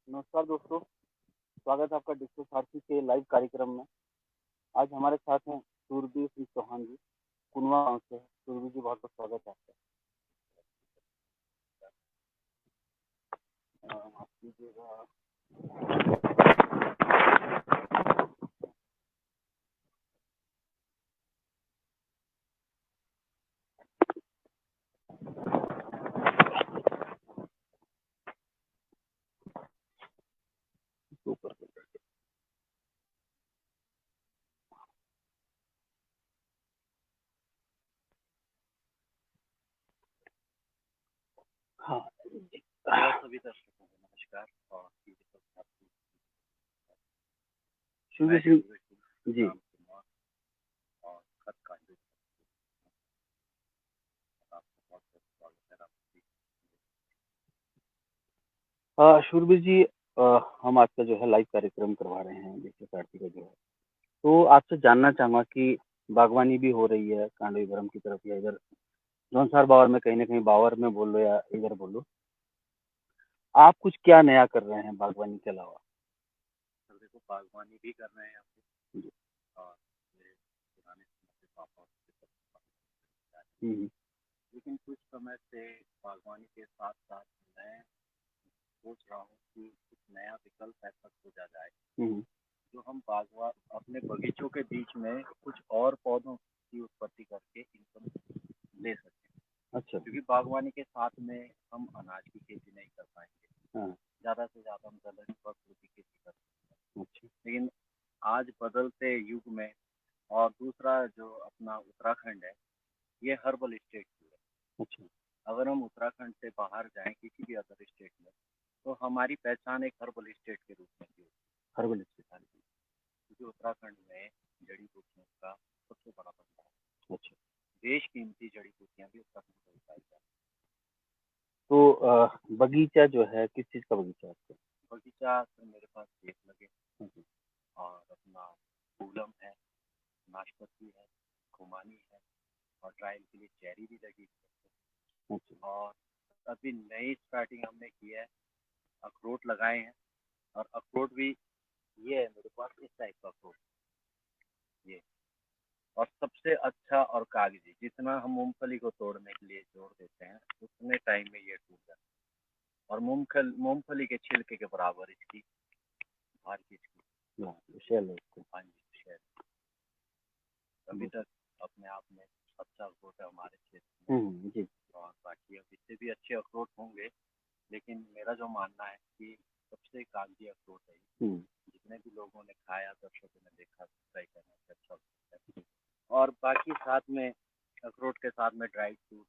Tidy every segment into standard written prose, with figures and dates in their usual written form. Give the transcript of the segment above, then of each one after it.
नमस्कार दोस्तों, स्वागत है आपका डिस्को सारथी के लाइव कार्यक्रम में। आज हमारे साथ हैं सूरबीर सिंह चौहान जी, कुनवा गाँव से। सूरबीर जी, बहुत-बहुत स्वागत है आपका। माफ़ कीजिएगा। ऊपर हाँ जी। सभी दर्शकों को नमस्कार और डिजिटल साथी सूरबीर सिंह जी, राम कुमार और खत का आपका बहुत बहुत स्वागत है आपकी। सूरबीर जी, हम आज का जो है लाइव कार्यक्रम करवा रहे हैं डिस्को सारथी का जो है। तो आपसे जानना चाहूँगा कि बागवानी भी हो रही है कांडवीवरम की तरफ, या इधर जौनसार बावर में, कहीं न कहीं बावर में बोल लो या इधर बोलो। आप कुछ क्या नया कर रहे हैं बागवानी के अलावा? सर देखो, बागवानी भी कर रहे हैं हम जी। और मेरे पुराने समय से पापा उसके साथ हुँ, हुँ। लेकिन कुछ समय से बागवानी के साथ साथ मैं सोच रहा हूँ कि कुछ नया विकल्प ऐसा खोजा जाए हुँ, हुँ। जो हम बागवा अपने बगीचों के बीच में कुछ और पौधों की उत्पत्ति करके इनकम ले सकें, अच्छा। क्योंकि बागवानी के साथ में हम अनाज की खेती नहीं कर पाएंगे। हाँ, ज़्यादा से ज़्यादा हम दलहनी फसलों की खेती कर सकते हैं। अच्छा। लेकिन आज बदलते युग में और दूसरा जो अपना उत्तराखंड है, ये हर्बल स्टेट की है। अच्छा। अगर हम उत्तराखंड से बाहर जाएं किसी भी अदर स्टेट में, तो हमारी पहचान एक हर्बल स्टेट के रूप में की होती हर्बल स्पेशल। है, क्योंकि उत्तराखंड में जड़ी बूटियों का सबसे बड़ा भंडार है। अच्छा। बेशकीमती जड़ी बूटियाँ भी उत्तराखंड में उगाई जाती तो बगीचा जो है, किस चीज़ का बगीचा है आपका? हैं। बगीचा तो मेरे पास सेब लगे हुँ, हुँ। और अपना फूलम है, नाशपाती है, खुमानी है और ट्रायल के लिए चेरी भी लगी है। अच्छा। और अभी नई स्टार्टिंग हमने की है, अखरोट लगाए हैं और अखरोट भी ये है मेरे पास इस टाइप का अखरोट ये। और सबसे अच्छा और कागजी, जितना हम मूंगफली को तोड़ने के लिए जोड़ देते हैं उतने टाइम में ये टूट जाता है। और मूंगफली के छिलके के बराबर इसकी भार इसकी। हाँ, विशाल है उसको। हाँ जी, शायद अभी तक अपने आप में अच्छा अखरोट है हमारे क्षेत्र में। हुँ, हुँ, जी। और बाकी अब इससे भी अच्छे अखरोट होंगे, लेकिन मेरा जो मानना है कि सबसे कागजी अखरोट है ये। हुँ, जितने भी लोगों ने खाया, दर्शकों ने देखा, ट्राई करना से अच्छा लगता है। और बाकी साथ में अखरोट के साथ में ड्राई फ्रूट,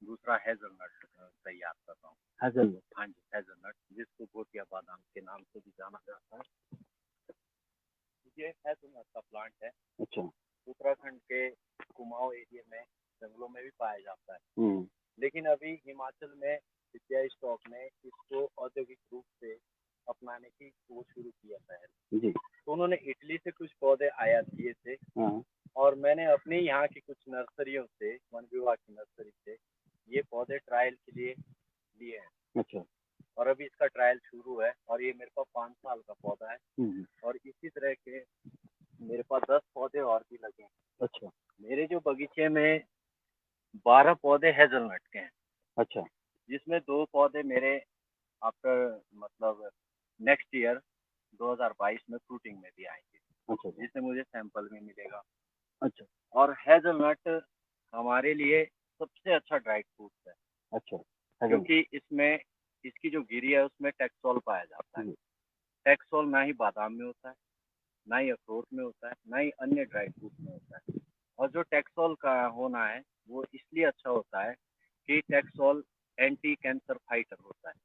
दूसरा हेज़लनट तैयार कर रहा हूँ। हेज़लनट। हाँ जी, हेज़लनट, जिसको भोतिया बादाम के नाम से भी जाना जाता है। ये हेज़लनट का प्लांट है, अच्छा। उत्तराखंड के कुमाऊं एरिया में जंगलों में भी पाया जाता है। हुँ, लेकिन अभी हिमाचल में विद्या स्टॉक ने इसको औद्योगिक रूप से अपनाने की वो शुरू किया पहल। जी। तो उन्होंने इटली से कुछ पौधे आयात किए थे हाँ, और मैंने अपने यहाँ की कुछ नर्सरियों से, वन विभाग की नर्सरी से ये पौधे ट्रायल के लिए लिए हैं। अच्छा। और अभी इसका ट्रायल शुरू है और ये मेरे पास 5 साल का पौधा है। हुँ, हुँ। और इसी तरह के मेरे पास 10 पौधे और भी लगे हैं। अच्छा। मेरे जो बगीचे में 12 पौधे हेज़लनट के हैं, अच्छा। जिसमें 2 पौधे मेरे आफ्टर मतलब नेक्स्ट ईयर 2022 में फ्रूटिंग में भी आएंगे, अच्छा, अच्छा। जिससे मुझे सैंपल भी मिलेगा। अच्छा। और हेज़लनट हमारे लिए सबसे अच्छा ड्राई फ्रूट है, अच्छा, हेज़लनट। क्योंकि इसमें इसकी जो गिरी है उसमें टेक्सोल पाया जाता है। जी। टेक्सोल ना ही बादाम में होता है, ना ही अखरोट में होता है, ना ही अन्य ड्राई फ्रूट में होता है। और जो टेक्सोल का होना है वो इसलिए अच्छा होता है कि टेक्सोल एंटी कैंसर फाइटर होता है।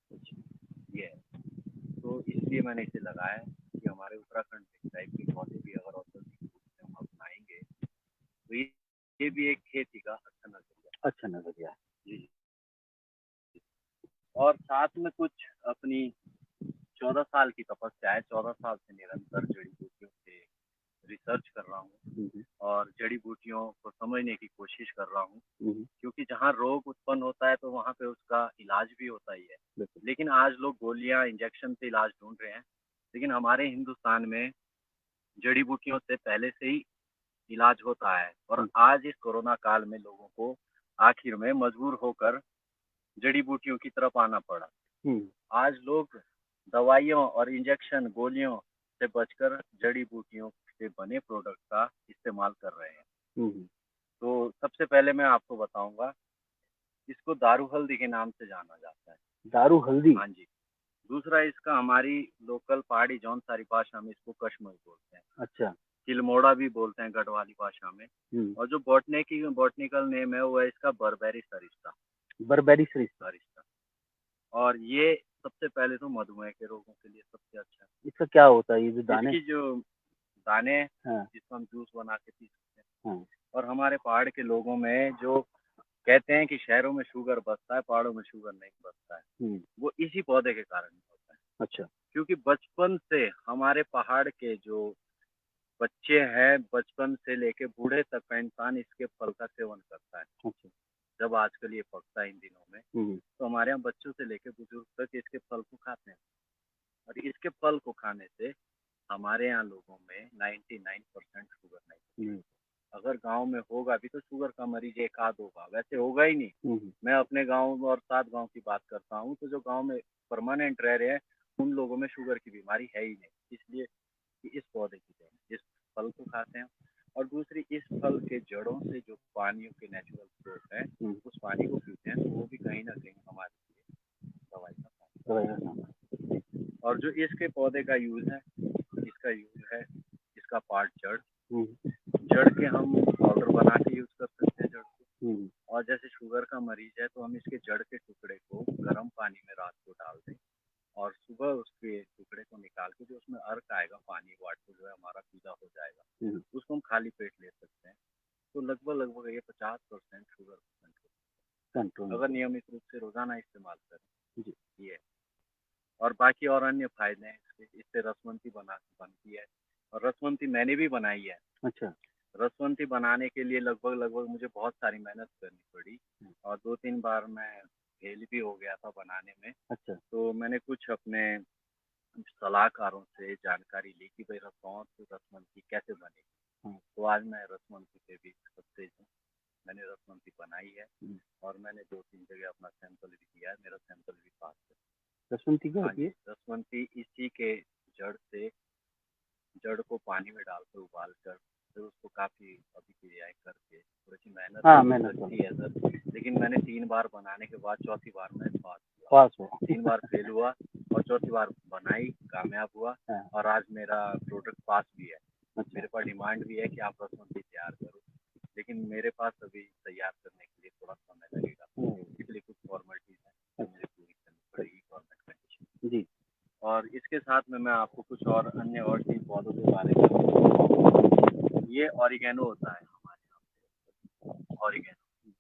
ये है, तो इसलिए मैंने इसे लगाया है कि हमारे उत्तराखंड में इस टाइप के पौधे भी अगर औद्योगिक रूप से हम अपनाएंगे तो ये भी एक खेती का अच्छा नजरिया। अच्छा नज़रिया है। जी। और साथ में कुछ अपनी 14 साल की तपस्या है, 14 साल से निरंतर जड़ी बूटियों से रिसर्च कर रहा हूँ हुँ, हुँ, और जड़ी-बूटियों को समझने की कोशिश कर रहा हूँ। हुँ, हुँ, क्योंकि जहाँ रोग उत्पन्न होता है तो वहाँ पे उसका इलाज भी होता ही है। बिल्कुल। लेकिन आज लोग गोलियाँ, इंजेक्शन से इलाज ढूँढ रहे हैं। लेकिन हमारे हिंदुस्तान में जड़ी-बूटियों से पहले से ही इलाज होता है और हुँ, आज इस कोरोना काल में लोगों को आखिर में मजबूर होकर जड़ी-बूटियों की तरफ आना पड़ा। हुँ, आज लोग दवाइयों और इंजेक्शन, गोलियों से बचकर जड़ी-बूटियों से बने प्रोडक्ट का इस्तेमाल कर रहे हैं। हुँ, हुँ। तो सबसे पहले मैं आपको बताऊँगा, इसको दारू हल्दी के नाम से जाना जाता है। दारू हल्दी? हाँ जी। दूसरा इसका हमारी लोकल पहाड़ी जौनसारी भाषा में इसको कशमल बोलते हैं। अच्छा। किलमोड़ा भी बोलते हैं गढ़वाली भाषा में। हुँ, और जो बॉटनिकल नेम है वो है इसका बर्बेरी सरिस्ता बर्बेरी सरिस्ता। सरिस्ता। और ये सबसे पहले तो मधुमेह के रोगों के लिए सबसे अच्छा है। इसका क्या होता है ये जो दाने? इसकी जो दाने हैं, हाँ, जिसको हम जूस बना के पी सकते हैं। हाँ। और हमारे पहाड़ के लोगों में जो कहते हैं कि शहरों में शुगर बचता है, पहाड़ों में शुगर नहीं बचता है। हुँ, वो इसी पौधे के कारण होता है। अच्छा, क्योंकि बचपन से हमारे पहाड़ के जो बच्चे हैं, बचपन से लेके बूढ़े तक का इंसान इसके फल का सेवन करता है। अच्छा। जब आजकल ये पकता है इन दिनों में, हुँ, हुँ, तो हमारे यहाँ बच्चों से लेके बुजुर्ग तक इसके फल को खाते हैं। और इसके फल को खाने से हमारे यहाँ लोगों में 99% शुगर नहीं होती। हुँ, अगर गाँव में होगा भी तो शुगर का मरीज़ एक आध होगा, वैसे होगा ही नहीं। हुँ, हुँ, मैं अपने गाँव और 7 गाँव की बात करता हूँ, तो जो गाँव में परमानेंट रह रहे हैं, उन लोगों में शुगर की बीमारी है ही नहीं। इसलिए कि इस पौधे की जड़, इस फल को खाते हैं। और दूसरी, इस फल के जड़ों से जो पानियों के नेचुरल स्रोत हैं, हुँ। उस पानी को पीते हैं, तो वो भी कहीं न कहीं हमारे लिए दवाई का काम दवाई का नाम है। करता है। और जो इसके पौधे का यूज़ है, इसका यूज़ है, इसका पार्ट जड़, हुँ, जड़ के हम पाउडर बना के यूज़ कर सकते हैं जड़ को। हुँ, और जैसे शुगर का मरीज़ है, तो हम इसके जड़ के टुकड़े को गर्म पानी में रात को डाल दें और सुबह उसके टुकड़े को निकाल के जो उसमें अर्क आएगा, पानी वाटर जो है हमारा पीला हो जाएगा, हुँ, उसको हम खाली पेट ले सकते हैं। तो लगभग ये 50% शुगर कंट्रोल में अगर हो। नियमित रूप से रोज़ाना इस्तेमाल करें, जी, ये है। और बाकी और अन्य फ़ायदे हैं इसके, इससे रसवंती बनती है और रसवंती मैंने भी बनाई है। अच्छा। रसवंती बनाने के लिए लगभग मुझे बहुत सारी मेहनत करनी पड़ी हुँ, और 2-3 बार मैं फेल भी हो गया था बनाने में। अच्छा। तो मैंने कुछ अपने सलाहकारों से जानकारी ली कि भाई रसवंती कैसे बनेगी। हाँ, तो आज मैं रसवंती पे भी सक्सेस हूँ। मैंने रसवंती बनाई है हुँ। और मैंने 2-3 जगह अपना सैंपल भी दिया है, मेरा सैंपल भी पास है। रसवंती क्या हाँ होती जी, है? रसवंती इसी के जड़ से जड़ को पानी में डालकर उबाल कर फिर उसको काफ़ी अभिक्रियाएँ करके थोड़ी-सी मेहनत हाँ, तो मैंने सुना। लगती है सर, लेकिन मैंने 3 बार बनाने के बाद चौथी बार में पास हुआ। पास हो। 3 बार फेल हुआ और चौथी बार बनाई, कामयाब हुआ हाँ, और आज मेरा प्रोडक्ट पास भी है। अच्छा। मेरे पास डिमांड भी है कि आप रसवंती तैयार करो, लेकिन मेरे पास अभी तैयार करने के लिए थोड़ा समय लगेगा। हुँ, इसके लिए कुछ फॉर्मेलिटीज़ हैं जो अच्छा, मुझे पूरी करनी पड़ेगी गवर्नमेंट कंडीशन। जी। और इसके साथ में मैं आपको कुछ और अन्य औषधीय पौधों के बारे में बताऊँ। ये ऑरिगेनो होता है हमारे यहाँ पे, ऑरिगेनो,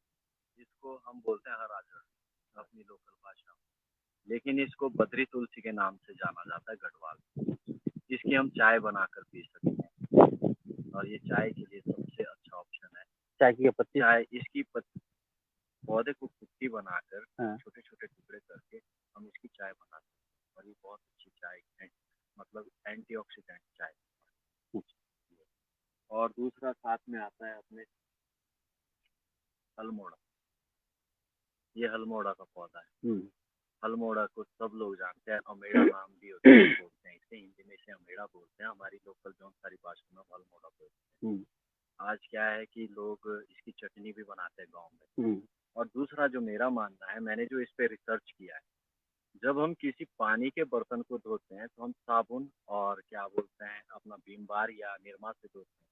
जिसको हम बोलते हैं हरा जड़ अपनी लोकल भाषा में। लेकिन इसको बद्री तुलसी के नाम से जाना जाता है गढ़वाल में। इसकी हम चाय बनाकर पी सकते हैं और ये चाय के लिए सबसे अच्छा ऑप्शन है। चाय की पत्ती से? चाय इसकी पौधे को कुट्टी बनाकर हाँ, छोटे-छोटे टुकड़े करके हम इसकी चाय बना सकते हैं और ये बहुत अच्छी चाय है, मतलब एंटीऑक्सीडेंट चाय। अच्छा। और दूसरा साथ में आता है अपने हलमोड़ा। ये हलमोड़ा का पौधा है। हुँ, हलमोड़ा को सब लोग जानते हैं, अमेड़ा नाम भी होता है बोलते हैं इसे, हिंदी में इसे अमेड़ा बोलते हैं, हमारी लोकल जौनसारी भाषा में हलमोड़ा बोलते हुँ, हैं। आज क्या है कि लोग इसकी चटनी भी बनाते हैं गाँव में। हुँ, और दूसरा जो मेरा मानना है, मैंने जो इस पे रिसर्च किया है, जब हम किसी पानी के बर्तन को धोते हैं, तो हम साबुन और क्या बोलते हैं अपना विम बार या निरमा से धोते हैं,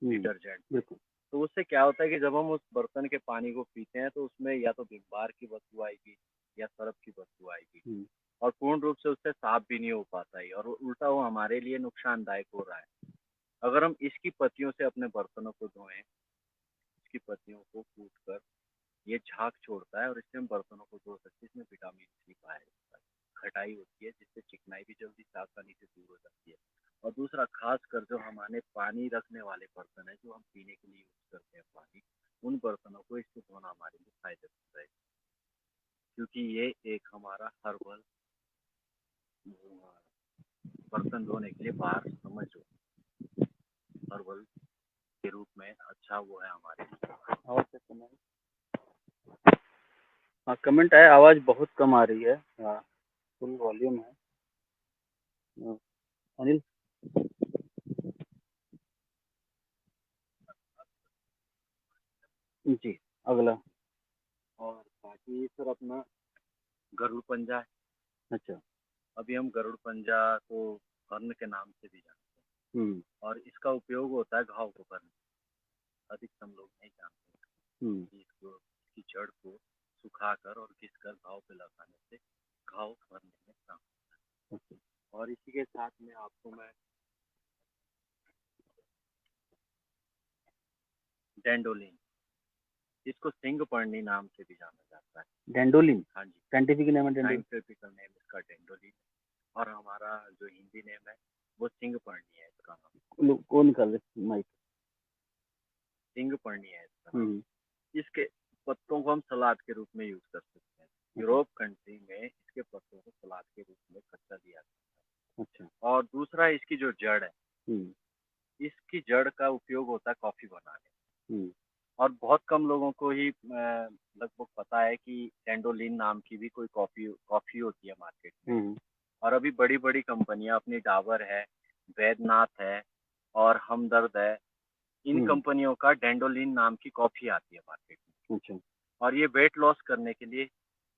हुँ, डिटर्जेंट से। बिल्कुल। तो उससे क्या होता है कि जब हम उस बर्तन के पानी को पीते हैं, तो उसमें या तो विम बार की बदबू आएगी या सरफ की बदबू आएगी हुँ, और पूर्ण रूप से उससे साफ भी नहीं हो पाता है और उल्टा वो हमारे लिए नुकसानदायक हो रहा है। अगर हम इसकी पत्तियों से अपने बर्तनों को धोएँ, इसकी पत्तियों को कूट कर ये झाग छोड़ता है और इससे हम बर्तनों को धो सकते हैं। इसमें विटामिन सी पाया जाता है। खटाई होती है जिससे चिकनाई भी जल्दी से आसानी से दूर हो जाती है। और दूसरा खासकर जो हमारे पानी रखने वाले बर्तन है, जो हम पीने के लिए यूज करते हैं पानी, उन बर्तनों को इससे धोना हमारे लिए फायदेमंद है, क्योंकि ये एक हमारा हर्बल बर्तन धोने के लिए बाहर समझ लो हर्बल के रूप में अच्छा वो है हमारे लिए। और क्या कमेंट? हाँ, कमेंट आया, आवाज़ बहुत कम आ रही है। हाँ, फुल वॉल्यूम है। अनिल, जी, अगला। और बाकी सर अपना गरुड़ पंजा है। अच्छा। अभी हम गरुड़ पंजा को कर्ण के नाम से भी जानते हैं, और इसका उपयोग होता है घाव को भरने। अधिकतम लोग नहीं जानते कि इसकी जड़ को सुखाकर और घिसकर घाव पे लगाने से घाव भरने में काम आता है। और इसी के साथ में आपको मैं डेंडोलिन, इसको सिंह पर्णी नाम से भी जाना जाता है। डेंडोलिन? हाँ जी, साइंटिफिक नेम है डेंडोलिन? साइंटिफिकल नेम इसका डेंडोलिन, और हमारा जो हिंदी नेम है वो सिंह पर्णी है इसका नाम। कौन निकाल रहे माइक? सिंह पर्णी है इसका नाम। इसके पत्तों को हम सलाद के रूप में यूज कर सकते हैं। यूरोप कंट्री में इसके पत्तों को सलाद के रूप में कच्चा दिया जाता है। अच्छा। और दूसरा इसकी जो जड़ है, इसकी जड़ का उपयोग होता है कॉफी बनाने। और बहुत कम लोगों को ही लगभग पता है कि डेंडोलिन नाम की भी कोई कॉफी होती है मार्केट में। और अभी बड़ी बड़ी कंपनियां अपनी डाबर है, वैद्यनाथ है और हमदर्द है, इन कंपनियों का डेंडोलिन नाम की कॉफी आती है मार्केट में। अच्छा। और ये वेट लॉस करने के लिए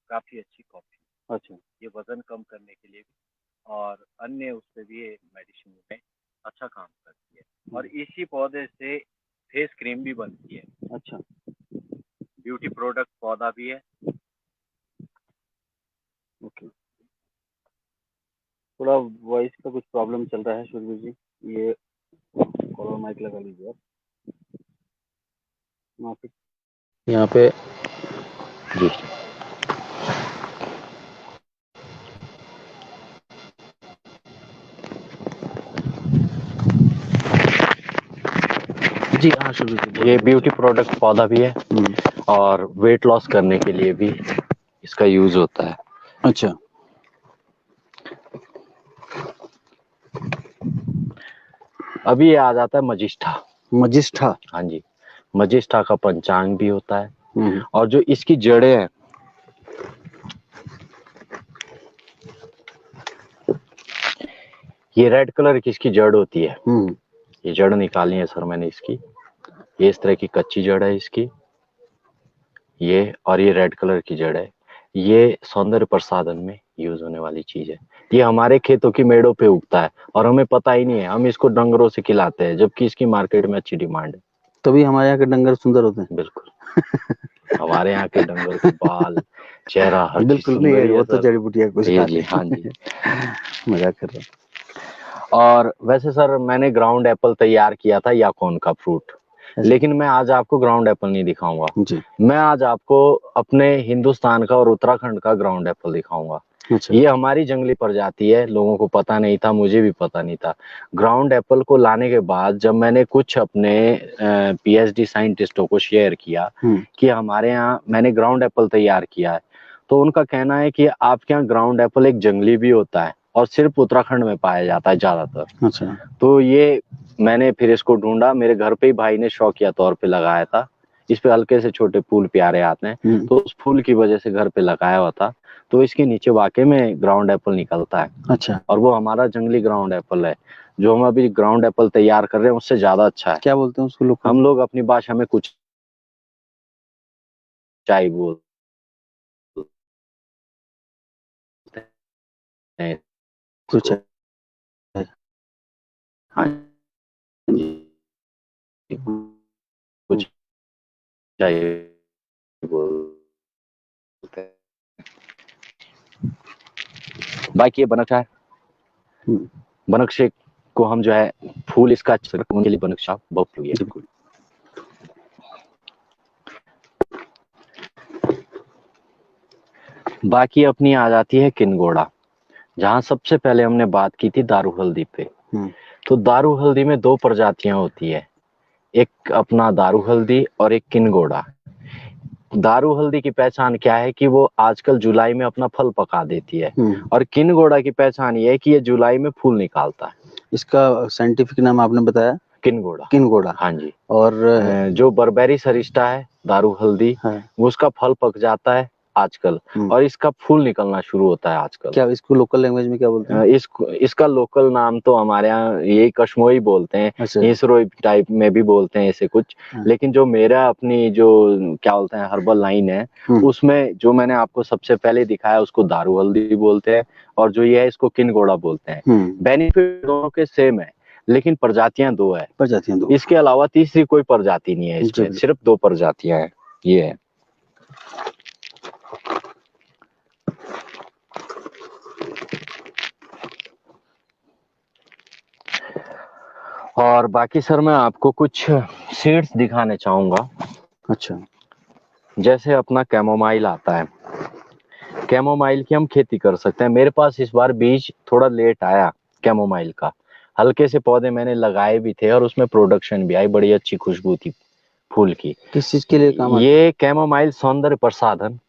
काफी अच्छी कॉफी। अच्छा। ये वजन कम करने के लिए और अन्य उस पर भी मेडिसिन में अच्छा काम करती है। और इसी पौधे से फेस क्रीम भी बनती है। अच्छा। ब्यूटी प्रोडक्ट पौधा भी है। ओके। थोड़ा वॉइस का कुछ प्रॉब्लम चल रहा है सुरभि जी, ये कॉलर माइक लगा लीजिए आप। यहाँ पे जी। जी हाँ शुरू से। ये ब्यूटी प्रोडक्ट पौधा भी है और वेट लॉस करने के लिए भी इसका यूज होता है। अच्छा। अभी ये आ जाता है मजिष्ठा। मजिष्ठा? हाँ जी, मजिष्ठा का पंचांग भी होता है। और जो इसकी जड़ें हैं, ये रेड कलर की इसकी जड़ होती है। ये जड़ निकाली है सर मैंने इसकी। ये इस तरह की कच्ची जड़ है इसकी, ये, और ये रेड कलर की जड़ है। ये सौंदर्य प्रसाधन में यूज होने वाली चीज है। ये हमारे खेतों की मेड़ों पे उगता है और हमें पता ही नहीं है, हम इसको डंगरों से खिलाते हैं, जबकि इसकी मार्केट में अच्छी डिमांड है। तभी हमारे यहाँ के डंगर सुंदर होते हैं। बिल्कुल। हमारे यहाँ के डंगर के बाल, चेहरा, हर चीज बिल्कुल सुंदर नहीं ही है, है वो तो सर। जड़ी बूटियां कुछ ये जी, हाँ जी। मजाक कर रहा हूँ। और वैसे सर मैंने ग्राउंड एप्पल तैयार किया था, याकोन का फ्रूट, लेकिन मैं आज आपको ग्राउंड एप्पल नहीं दिखाऊंगा जी। मैं आज आपको अपने हिंदुस्तान का और उत्तराखंड का ग्राउंड एप्पल दिखाऊंगा। अच्छा। ये हमारी जंगली प्रजाति है, लोगों को पता नहीं था, मुझे भी पता नहीं था। ग्राउंड एप्पल को लाने के बाद जब मैंने कुछ अपने पीएचडी साइंटिस्टों को शेयर किया कि हमारे यहाँ मैंने ग्राउंड एप्पल तैयार किया है, तो उनका कहना है कि आपके यहाँ ग्राउंड एप्पल एक जंगली भी होता है और सिर्फ उत्तराखंड में पाया जाता है ज्यादातर। अच्छा। तो ये मैंने फिर इसको ढूंढा, मेरे घर पे ही भाई ने शौकिया तौर पे लगाया था। इस पे हल्के से छोटे फूल प्यारे आते हैं, तो उस फूल की वजह से घर पे लगाया हुआ था। तो इसके नीचे वाकई में ग्राउंड एप्पल निकलता है। अच्छा। और वो हमारा जंगली ग्राउंड एप्पल है। जो हम अभी ग्राउंड एप्पल तैयार कर रहे हैं उससे ज्यादा अच्छा है। क्या बोलते हैं उसको लोग? हम लोग अपनी भाषा में कुछ चाय बोलते हैं कुछ इसको। हाँ जी, कुछ चाय बोलते हैं। बाकी ये बनक है, बनक शेक को हम जो है फूल इसका उनके लिए बनक शाह बहुत प्रिय है। बाकी अपनी आ जाती है किनगोड़ा, जहां सबसे पहले हमने बात की थी दारू हल्दी पे। तो दारू हल्दी में दो प्रजातियां होती है, एक अपना दारू हल्दी और एक किनगोड़ा। दारू हल्दी की पहचान क्या है कि वो आजकल जुलाई में अपना फल पका देती है, और किनगोड़ा की पहचान ये है कि ये जुलाई में फूल निकालता है। इसका साइंटिफिक नाम आपने बताया? किनगोड़ा। किनगोड़ा। हाँ जी। और जो बर्बेरी सरिस्टा है दारू हल्दी, वो उसका फल पक जाता है आजकल, और इसका फूल निकलना शुरू होता है आजकल। क्या इसको लोकल लैंग्वेज में क्या बोलते हैं? इसका लोकल नाम तो हमारे यहाँ यही कश्मोई बोलते हैं, इसरोई टाइप में भी बोलते हैं ऐसे कुछ। लेकिन जो मेरा अपनी जो क्या बोलते हैं हर्बल लाइन है, उसमें जो मैंने आपको सबसे पहले दिखाया उसको दारू हल्दी बोलते हैं, और जो ये है इसको किनगोड़ा बोलते हैं। बेनिफिट दोनों के सेम है, लेकिन प्रजातियां दो है। प्रजातियां दो। इसके अलावा तीसरी कोई प्रजाति नहीं है इसमें, सिर्फ दो प्रजातियां हैं। ये है। और बाकी सर मैं आपको कुछ सीड्स दिखाने चाहूंगा। अच्छा। जैसे अपना कैमोमाइल आता है, कैमोमाइल की हम खेती कर सकते हैं। मेरे पास इस बार बीज थोड़ा लेट आया कैमोमाइल का, हल्के से पौधे मैंने लगाए भी थे और उसमें प्रोडक्शन भी आई, बड़ी अच्छी खुशबू थी फूल की। किस चीज के लिए काम आता है? ये कैमोमाइल सौंदर्य प्रसाधन,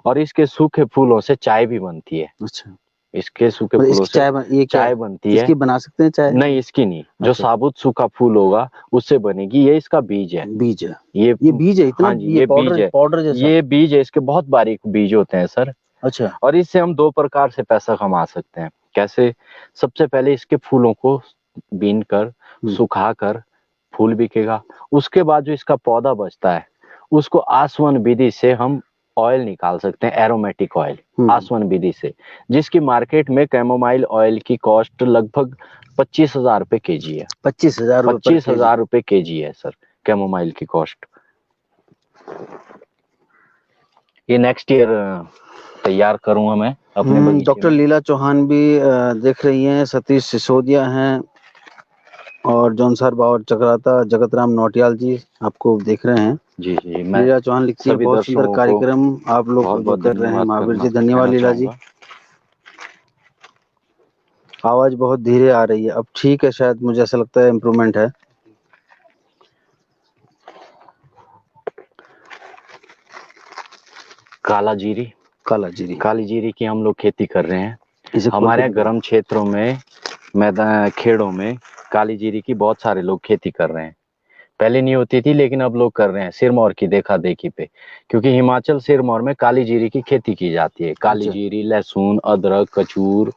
और इसके सूखे फूलों से चाय भी बनती है। अच्छा। इसके सूखे फूलों से चाय बनती है। इसकी बना सकते हैं चाय? नहीं, इसकी नहीं। जो साबुत सूखा फूल होगा उससे बनेगी। ये इसका बीज है। बीज है? ये बीज है इतना? हाँ जी, ये बीज है, पाउडर जैसा? ये बीज है, इसके बहुत बारीक बीज होते हैं सर। अच्छा। और इससे हम दो प्रकार से पैसा कमा सकते हैं। कैसे? सबसे पहले इसके फूलों को बीन कर सुखा कर फूल बिकेगा। उसके बाद जो इसका पौधा बचता है उसको आसवन विधि से हम ऑयल निकाल सकते हैं, एरोमेटिक ऑयल, आसवन विधि से, जिसकी मार्केट में कैमोमाइल ऑयल की कॉस्ट लगभग 25,000 रुपए केजी है। 25,000 रुपए केजी है सर कैमोमाइल की कॉस्ट। ये नेक्स्ट ईयर तैयार करूंगा मैं अपने बगीचे में। डॉक्टर लीला चौहान भी देख रही हैं, सतीश सिसोदिया हैं, और जौनसर बावर चक्राता जगतराम नौटियाल जी आपको देख रहे हैं। जी जी। लीला चौहान लिखती है बहुत सुंदर कार्यक्रम आप लोग जो कर रहे हैं महावीर जी, धन्यवाद लीला जी। आवाज बहुत धीरे आ रही है, अब ठीक है शायद, मुझे ऐसा लगता है इम्प्रूवमेंट है। काला जीरी, काली जीरी की हम लोग खेती कर रहे हैं हमारे गर्म क्षेत्रों में, मैदान खेड़ों में काली जीरी की बहुत सारे लोग खेती कर रहे हैं। पहले नहीं होती थी लेकिन अब लोग कर रहे हैं सिरमौर की देखा देखी पे, क्योंकि हिमाचल सिरमौर में काली जीरी की खेती की जाती है। काली जीरी, लहसुन, अदरक, कचूर।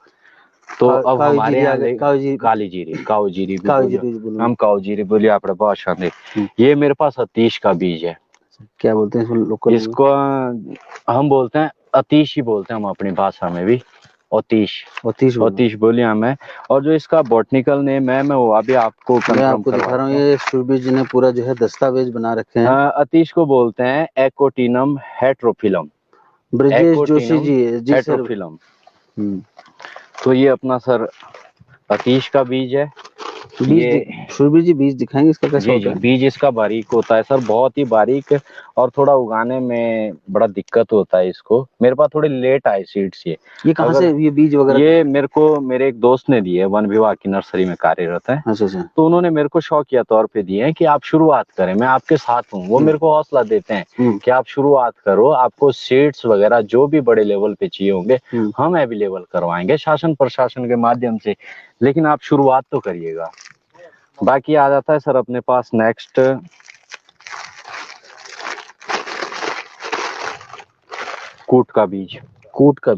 तो अब हमारे यहाँ काली जीरी, काऊ जीरी भी बोलिए, हम काऊ जीरी बोलिए आप भाषा में। ये मेरे पास अतीश का बीज है। क्या बोलते हैं लोकल? इसको हम बोलते हैं अतीश ही बोलते हैं हम अपनी भाषा में भी, अतीश बोलिए हमें। और जो इसका बॉटनिकल नेम है मैं वो अभी आपको कंफर्म दिखा रहा हूँ। ये सुरभि जी ने पूरा जो है दस्तावेज बना रखे हैं। अतीश को बोलते हैं एकोटिनम हेट्रोफिलम। ब्रजेश जोशी जी हेट्रोफिलम। तो ये अपना सर अतीश का बीज है। सुरभि जी बीज दिखाएंगे इसका कैसा होता है? बीज इसका बारीक होता है सर, बहुत ही बारीक, और थोड़ा उगाने में बड़ा दिक्कत होता है इसको। मेरे पास थोड़े लेट आए सीड्स। ये कहाँ से ये बीज वगैरह? ये मेरे को मेरे एक दोस्त ने दिए, वन विभाग की नर्सरी में कार्यरत है। अच्छा। तो उन्होंने मेरे को शौकिया तौर पे दिए हैं कि आप शुरुआत करें, मैं आपके साथ हूँ। वो मेरे को हौसला देते हैं कि आप शुरुआत करो, आपको सीड्स वगैरह जो भी बड़े लेवल पे चाहिए होंगे हम अवेलेबल करवाएंगे शासन प्रशासन के माध्यम से, लेकिन आप शुरुआत तो करिएगा। बाकी आ जाता है सर अपने पास नेक्स्ट कूट का बीज।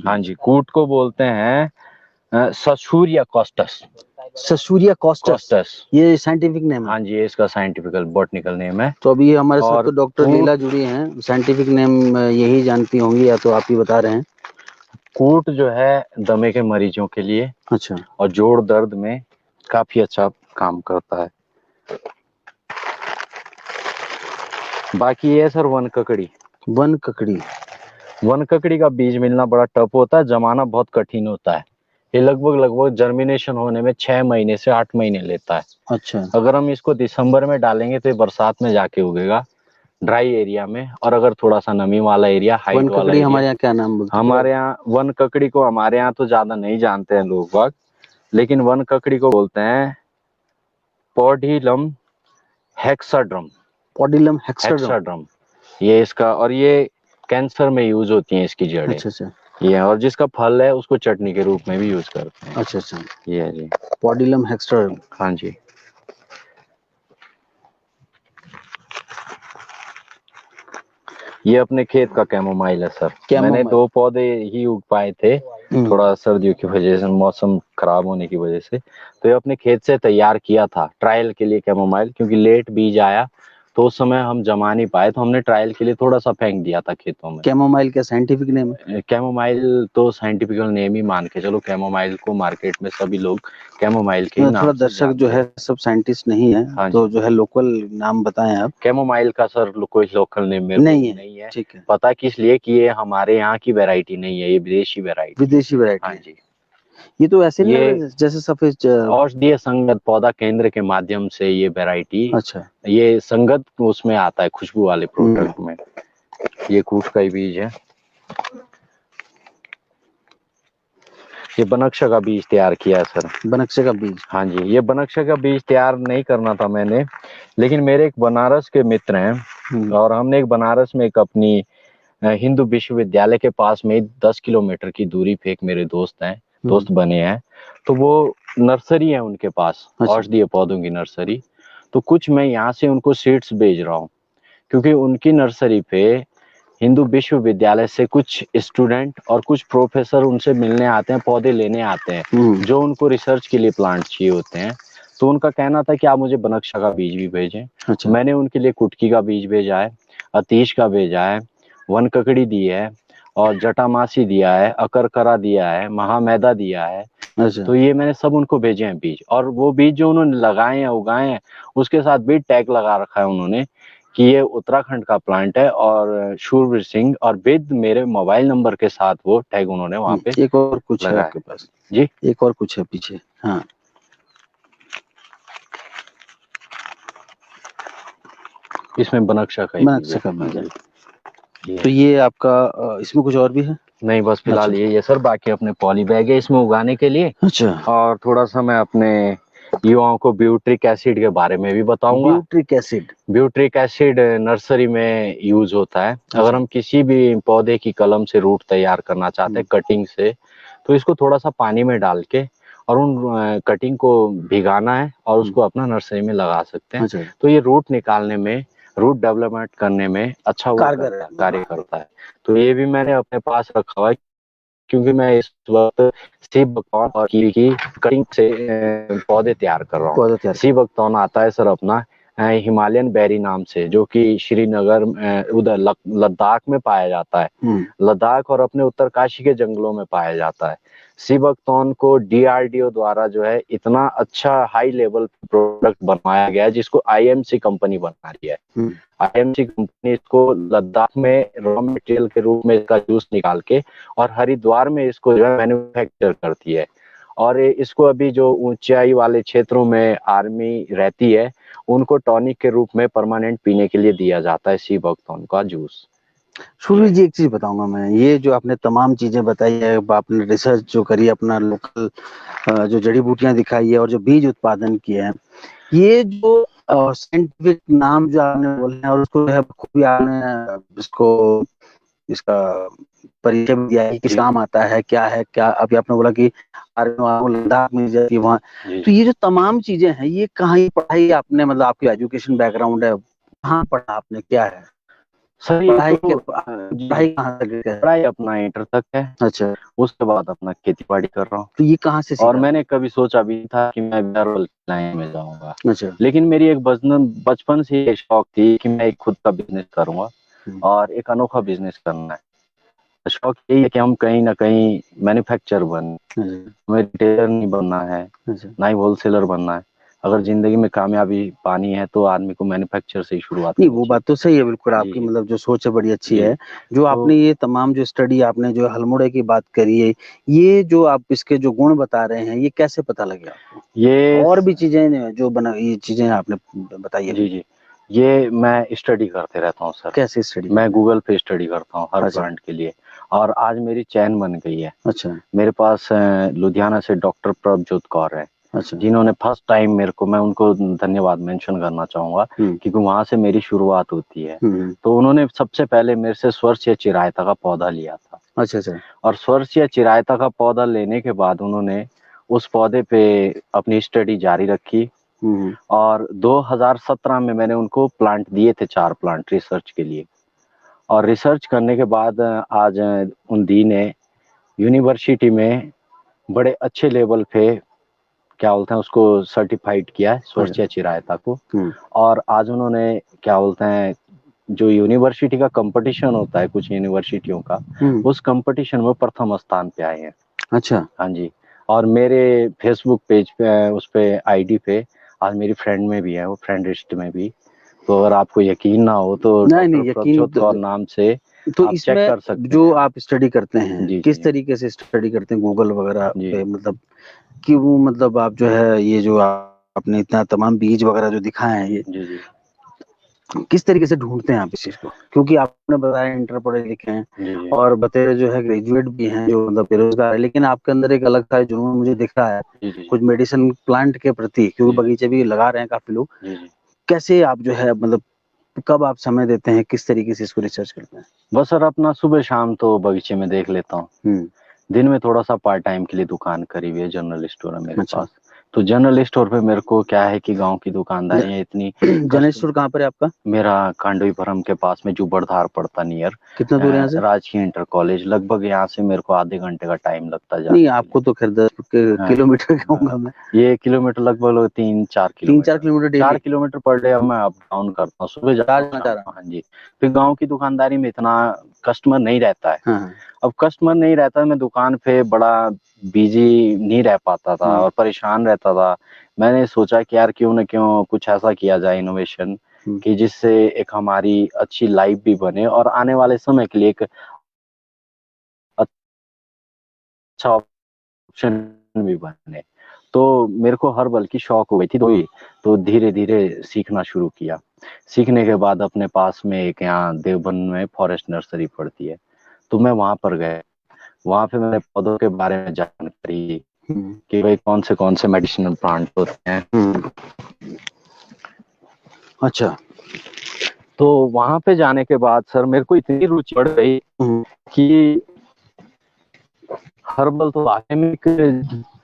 हाँ जी, कूट को बोलते हैं ससूरिया कॉस्टस। ससूरिया कॉस्टस ये साइंटिफिक नेम है? हाँ जी, ये इसका साइंटिफिकल बॉटनिकल नेम है। तो अभी हमारे साथ तो डॉक्टर लीला जुड़ी हैं, साइंटिफिक नेम यही जानती होंगी या तो आप ही बता रहे हैं। कूट जो है दमे के मरीजों के लिए, अच्छा, और जोड़ दर्द में काफी अच्छा काम करता है। बाकी ये सर वन ककड़ी का बीज मिलना बड़ा टफ होता है, जमाना बहुत कठिन होता है। ये लगभग जर्मिनेशन होने में 6 महीने से 8 महीने लेता है। अच्छा। अगर हम इसको दिसंबर में डालेंगे तो ये बरसात में जाके उगेगा ड्राई एरिया में, और अगर थोड़ा सा नमी वाला एरिया, हाइट वाला एरिया। हमारे यहाँ क्या नाम बोलते हैं? हमारे यहाँ वन ककड़ी को, हमारे यहाँ तो ज्यादा नहीं जानते हैं लोग बाग, लेकिन वन ककड़ी को बोलते हैं पॉडीलम हेक्साड्रम। पॉडीलम हेक्साड्रम। हेक्साड्रम ये इसका, और ये कैंसर में यूज होती हैं इसकी जड़ें। अच्छा अच्छा। ये, और जिसका फल है उसको चटनी के रूप में भी यूज करते हैं। अच्छा अच्छा। ये है जी, पॉडीलम हेक्साड्रम। हाँ जी। ये अपने खेत का कैमोमाइल है सर। मैंने 2 पौधे ही उग पाए थे, थोड़ा सर्दियों की वजह से, मौसम खराब होने की वजह से, तो ये अपने खेत से तैयार किया था ट्रायल के लिए कैमोमाइल, क्योंकि लेट बीज आया तो उस समय हम जमा नहीं पाए, तो हमने ट्रायल के लिए थोड़ा सा फेंक दिया था खेतों में। कैमोमाइल का साइंटिफिक नेम है? कैमोमाइल तो साइंटिफिकल नेम ही मान के चलो, कैमोमाइल को मार्केट में सभी लोग कैमोमाइल के नाम थोड़ा से दर्शक जानते जो है हैं। सब साइंटिस्ट नहीं है, हाँ तो जी। जो है लोकल नाम बताएं आप। कैमोमाइल का सर कोई लोकल नेम मेरे को नहीं है। ठीक है। पता किस लिए कि ये हमारे यहाँ की वैरायटी नहीं है, ये विदेशी वैरायटी। विदेशी वैरायटी हाँ है। जी। ये तो ऐसे नहीं लग ये रहा जैसे सफेद औषधीय संगत पौधा केंद्र के माध्यम से ये वैरायटी, अच्छा। ये संगत उसमें आता है खुशबू वाले प्रोडक्ट में। ये कूट का ही बीज है। ये बनक्शा का बीज तैयार किया है सर। बनक्शे का बीज? हाँ जी। ये बनक्शा का बीज तैयार नहीं करना था मैंने, लेकिन मेरे एक बनारस के मित्र हैं, और हमने एक बनारस में एक अपनी हिंदू विश्वविद्यालय के पास में 10 किलोमीटर की दूरी पे एक मेरे दोस्त हैं, दोस्त बने हैं। तो वो नर्सरी है उनके पास, औषधीय पौधों की नर्सरी। तो कुछ मैं यहाँ से उनको सीड्स भेज रहा हूँ, क्योंकि उनकी नर्सरी पे हिंदू विश्वविद्यालय से कुछ स्टूडेंट और कुछ प्रोफेसर उनसे मिलने आते हैं, पौधे लेने आते हैं, जो उनको रिसर्च के लिए प्लांट चाहिए होते हैं। तो उनका कहना था कि आप मुझे बनक्शा का बीज भी भेजें। अच्छा। मैंने उनके लिए कुटकी का बीज भेजा है, अतीश का भेजा है, वन ककड़ी दी है, और जटामासी दिया है, अकरकरा दिया है, महामैदा दिया है। अच्छा। तो ये मैंने सब उनको भेजे हैं बीज, और वो बीज जो उन्होंने लगाए हैं, उगाए हैं, उसके साथ भी टैग लगा रखा है उन्होंने कि ये उत्तराखंड का प्लांट है, और शूरवीर सिंह और विद मेरे मोबाइल नंबर के साथ वो टैग उन्होंने वहाँ पे। एक और कुछ है आपके पास जी? एक और कुछ है पीछे। हाँ, इसमें बनक्शा का बीज है। तो ये आपका इसमें कुछ और भी है? नहीं, बस फिलहाल ये सर, बाकी अपने पॉली बैग है इसमें उगाने के लिए। अच्छा। और थोड़ा सा मैं अपने युवाओं को ब्यूट्रिक एसिड के बारे में भी बताऊंगा। ब्यूट्रिक एसिड नर्सरी में यूज होता है। अगर हम किसी भी पौधे की कलम से रूट तैयार करना चाहते हैं कटिंग से, तो इसको थोड़ा सा पानी में डाल के और उन कटिंग को भिगाना है, और उसको अपना नर्सरी में लगा सकते हैं। तो ये रूट निकालने में, रूट डेवलपमेंट करने में अच्छा कार्य करता है। तो ये भी मैंने अपने पास रखा हुआ है, क्योंकि मैं इस वक्त सी बकौन और कीवी की कटिंग से पौधे तैयार कर रहा हूँ। सी बकौन आता है सर अपना हिमालयन बेरी नाम से, जो कि श्रीनगर उधर लद्दाख में पाया जाता है। लद्दाख और अपने उत्तरकाशी के जंगलों में पाया जाता है। सी बकौन को DRDO द्वारा जो है इतना अच्छा हाई लेवल प्रोडक्ट बनाया गया है, जिसको IMC कंपनी बना रही है। IMC कंपनी इसको लद्दाख में रॉ मटेरियल के रूप में इसका जूस निकाल के और हरिद्वार में इसको जो है मैन्युफैक्चर करती है। और इसको अभी जो ऊंचाई वाले क्षेत्रों में आर्मी रहती है, उनको टॉनिक के रूप में परमानेंट पीने के लिए दिया जाता है सी बकथॉर्न का जूस। सूर्य जी, एक चीज बताऊंगा मैं, ये जो आपने तमाम चीजें बताई है, आपने रिसर्च जो करी, अपना लोकल जो जड़ी बूटियां दिखाई है और जो बीज उत्पादन किए हैं, ये जो साइंटिफिक नाम जो आपने बोले हैं, और उसको जो है खूब आपने इसका परिचय भी दिया है, किस काम आता है, क्या है क्या। अभी आपने बोला कि लद्दाख में जाती वहाँ, तो ये जो तमाम चीजें हैं, ये कहाँ ही पढ़ाई आपने, मतलब आपकी एजुकेशन बैकग्राउंड है, कहाँ पढ़ा आपने, क्या है सर? पढ़ाई अपना इंटर तक है। अच्छा। उसके बाद अपना खेती बाड़ी कर रहा हूँ। तो ये कहाँ से सीखा? और मैंने कभी सोचा भी था कि मैं बिजनेस लाइन में जाऊंगा। अच्छा। लेकिन मेरी एक बचपन से एक शौक थी कि मैं एक खुद का बिजनेस करूंगा, और एक अनोखा बिजनेस करना है। शौक यही है कि हम कहीं ना कहीं मैन्युफैक्चरर बने। हमें रिटेलर नहीं बनना है, ना ही होलसेलर बनना है। अगर जिंदगी में कामयाबी पानी है तो आदमी को मैन्युफैक्चर से ही शुरुआत नहीं, वो बात तो सही है बिल्कुल आपकी, मतलब जो सोच है बड़ी अच्छी है। जो आपने ये तमाम जो स्टडी आपने जो हल्मुड़े की बात करी है, ये जो आप इसके जो गुण बता रहे हैं, ये कैसे पता लगे आपको? ये और भी चीजें जो बना, ये चीजें आपने बताई है। जी, ये मैं स्टडी करते रहता हूँ सर। कैसे स्टडी? मैं गूगल पे स्टडी करता हूँ हर प्लांट के लिए, और आज मेरी चैन बन गई है। अच्छा। मेरे पास लुधियाना से डॉक्टर प्रभजोत कौर है, अच्छा। जिन्होंने फर्स्ट टाइम मेरे को, मैं उनको धन्यवाद मेंशन करना चाहूंगा क्योंकि वहां से मेरी शुरुआत होती है। तो उन्होंने सबसे पहले मेरे से स्वर्षीय चिरायता का पौधा लिया था। अच्छा अच्छा। और स्वर्षीय चिरायता का पौधा लेने के बाद उन्होंने उस पौधे पे अपनी स्टडी जारी रखी और 2017 में मैंने उनको प्लांट दिए थे, 4 प्लांट रिसर्च के लिए। और रिसर्च करने के बाद आज उन दी ने यूनिवर्सिटी में बड़े अच्छे लेवल पे क्या बोलते हैं उसको सर्टिफाइड किया है, स्वर्षीय चिरायता को। और आज उन्होंने क्या बोलते हैं जो यूनिवर्सिटी का कंपटीशन होता है कुछ यूनिवर्सिटियों का, उस कंपटीशन में प्रथम स्थान पे आए हैं। अच्छा। हाँ जी। और मेरे फेसबुक पेज पे, उस पे आईडी पे आज मेरी फ्रेंड में भी है, वो फ्रेंड लिस्ट में भी। तो अगर आपको यकीन ना हो तो नहीं यकीन प्रभजोत कौर नाम से तो आप चेक इसमें कर सकते जो हैं। आप स्टडी करते हैं जी किस जी तरीके से स्टडी करते हैं गूगल वगैरह जी पे, मतलब कि वो मतलब आप जो है ये जो आपने इतना तमाम बीज वगैरह जो दिखाए हैं ये जी जी किस तरीके से ढूंढते हैं आप इस चीज को? क्योंकि आपने बताया इंटर पढ़े लिखे हैं जी जी और बतेरे जो है ग्रेजुएट भी हैं जो मतलब बेरोजगार है, लेकिन आपके अंदर एक अलग सा जुनून मुझे दिख रहा है जी जी कुछ मेडिसिन प्लांट के प्रति, क्योंकि जी बगीचे भी लगा रहे हैं काफी लोग। जी जी। कैसे आप जो है मतलब कब आप समय देते हैं, किस तरीके से इसको रिसर्च करते हैं? बस सर अपना सुबह शाम तो बगीचे में देख लेता हूँ। दिन में थोड़ा सा पार्ट टाइम के लिए दुकान करी हुई है, जनरल स्टोर है मेरे अच्छा। पास। तो जनरल स्टोर पे मेरे को क्या है कि गांव की दुकानदारी है इतनी जनरल स्टोर कहाँ पर है आपका? मेरा कांडोईभरम के पास में जुबड़धार पड़ता नियर कितना दूर है यहाँ से? राजकीय इंटर कॉलेज। लगभग यहाँ से मेरे को आधे घंटे का टाइम लगता है जाने नहीं के आपको तो खैर 10 लिए। किलोमीटर कहूंगा मैं। ये किलोमीटर लगभग 3-4 3-4 kilometre, kilometre 4 daily kilometre per day अब मैं अप डाउन करता हूँ, सुबह जाता चार हूँ जाना शाम चाह रहा। को। हाँ जी। फिर गांव की दुकानदारी में इतना कस्टमर नहीं रहता है। हाँ अब कस्टमर नहीं रहता है, मैं दुकान पे बड़ा बिजी नहीं रह पाता था और परेशान रहता था। मैंने सोचा कि यार क्यों न क्यों कुछ ऐसा किया जाए इनोवेशन कि जिससे एक हमारी अच्छी लाइफ भी बने और आने वाले समय के लिए एक अच्छा ऑप्शन भी बने। तो मेरे को हर्बल की शौक हो गई थी तो धीरे धीरे सीखना शुरू किया। सीखने के बाद अपने पास में एक यहाँ देवबंद में फॉरेस्ट नर्सरी पड़ती है, तो मैं वहां पर गया। वहां पे मैंने पौधों के बारे में जानकारी कि भाई कौन से मेडिसिनल प्लांट होते हैं। अच्छा। तो वहां पे जाने के बाद सर मेरे को इतनी रुचि बढ़ गई कि हर्बल तो आकेमिक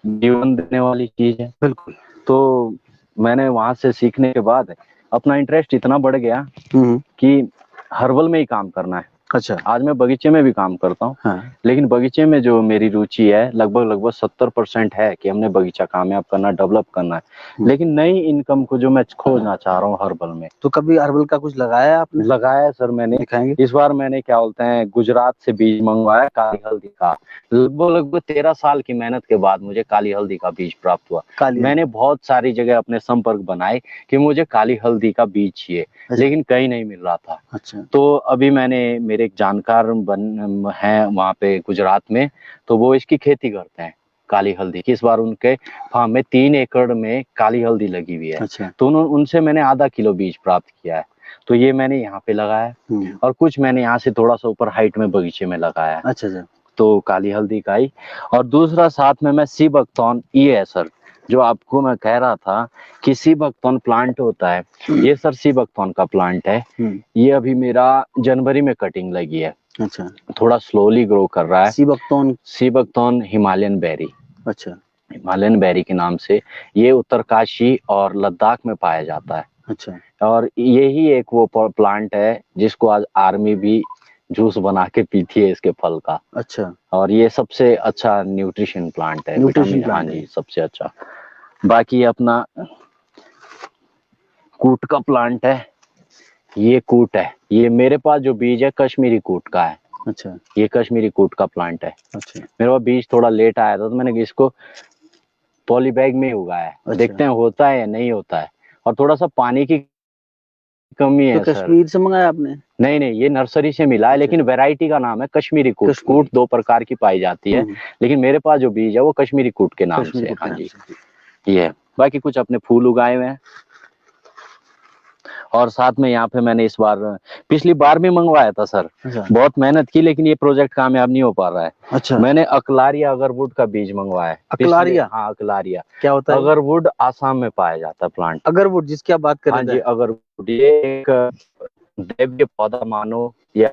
जीवन देने वाली चीज है। बिल्कुल। तो मैंने वहां से सीखने के बाद अपना इंटरेस्ट इतना बढ़ गया कि हर्बल में ही काम करना है। अच्छा। आज मैं बगीचे में भी काम करता हूँ। हाँ। लेकिन बगीचे में जो मेरी रुचि है लगभग 70% है कि हमने बगीचा कामयाब करना, डेवलप करना है। लेकिन नई इनकम को जो मैं खोजना चाह रहा हूँ हर्बल में। तो कभी हर्बल का कुछ लगाया है आपने? लगाया है सर मैंने। दिखाएंगे। इस बार मैंने क्या बोलते हैं गुजरात से बीज मंगवाया काली हल्दी का। लगभग 13 साल की मेहनत के बाद मुझे काली हल्दी का बीज प्राप्त हुआ। मैंने बहुत सारी जगह अपने संपर्क बनाए कि मुझे काली हल्दी का बीज चाहिए, लेकिन कहीं नहीं मिल रहा था। अच्छा। तो अभी मैंने मेरे एक जानकार बन है वहाँ पे गुजरात में, तो वो इसकी खेती करते हैं काली हल्दी की। इस बार उनके फार्म में 3 एकड़ में काली हल्दी लगी हुई है। अच्छा। तो उनसे मैंने आधा किलो बीज प्राप्त किया है। तो ये मैंने यहाँ पे लगाया और कुछ मैंने यहाँ से थोड़ा सा ऊपर हाइट में बगीचे में लगाया। अच्छा अच्छा। तो काली हल्दी का ही। और दूसरा साथ में मैं सी बकथॉर्न, ये है सर जो आपको मैं कह रहा था कि सी बकथॉर्न प्लांट होता है, ये सर सी बकथॉर्न का प्लांट है। ये अभी मेरा जनवरी में कटिंग लगी है। अच्छा। थोड़ा स्लोली ग्रो कर रहा है। Sea buckthorn Himalayan berry. अच्छा। हिमालयन बेरी के नाम से ये उत्तरकाशी और लद्दाख में पाया जाता है। अच्छा। और यही एक वो प्लांट है जिसको आज आर्मी भी जूस बना के पीती है इसके फल का। अच्छा। और ये सबसे अच्छा न्यूट्रिशन प्लांट है, विटामिन। हाँ जी, सबसे अच्छा। बाकी अपना कूट का प्लांट है, ये कूट है। ये मेरे पास जो बीज है कश्मीरी कूट का है। अच्छा। ये कश्मीरी कूट का प्लांट है। अच्छा। मेरे पास बीज थोड़ा लेट आया था तो मैंने इसको पॉली बैग में उगाया है। अच्छा। देखते हैं होता है या नहीं होता है। और थोड़ा सा पानी की कमी है तो सर। कश्मीर से मंगाया आपने? नहीं, ये नर्सरी से मिला है। अच्छा। लेकिन वैरायटी का नाम है कश्मीरी कूट। कूट 2 प्रकार की पाई जाती है, लेकिन मेरे पास जो बीज है वो कश्मीरी कूट के नाम से है। हाँ जी, ये है। बाकी कुछ अपने फूल उगाए हुए हैं और साथ में यहाँ पे मैंने इस बार पिछली बार भी मंगवाया था सर। अच्छा बहुत मेहनत की, लेकिन ये प्रोजेक्ट कामयाब नहीं हो पा रहा है। अच्छा। मैंने अकलारिया अगरवुड का बीज मंगवाया है। अकलारिया? हाँ अकलारिया। क्या होता है? अगरवुड आसाम में पाया जाता है प्लांट। अगरवुड जिसकी आप बात कर हाँ रहे जी थे? अगरवुड, ये एक दैवीय पौधा मानो या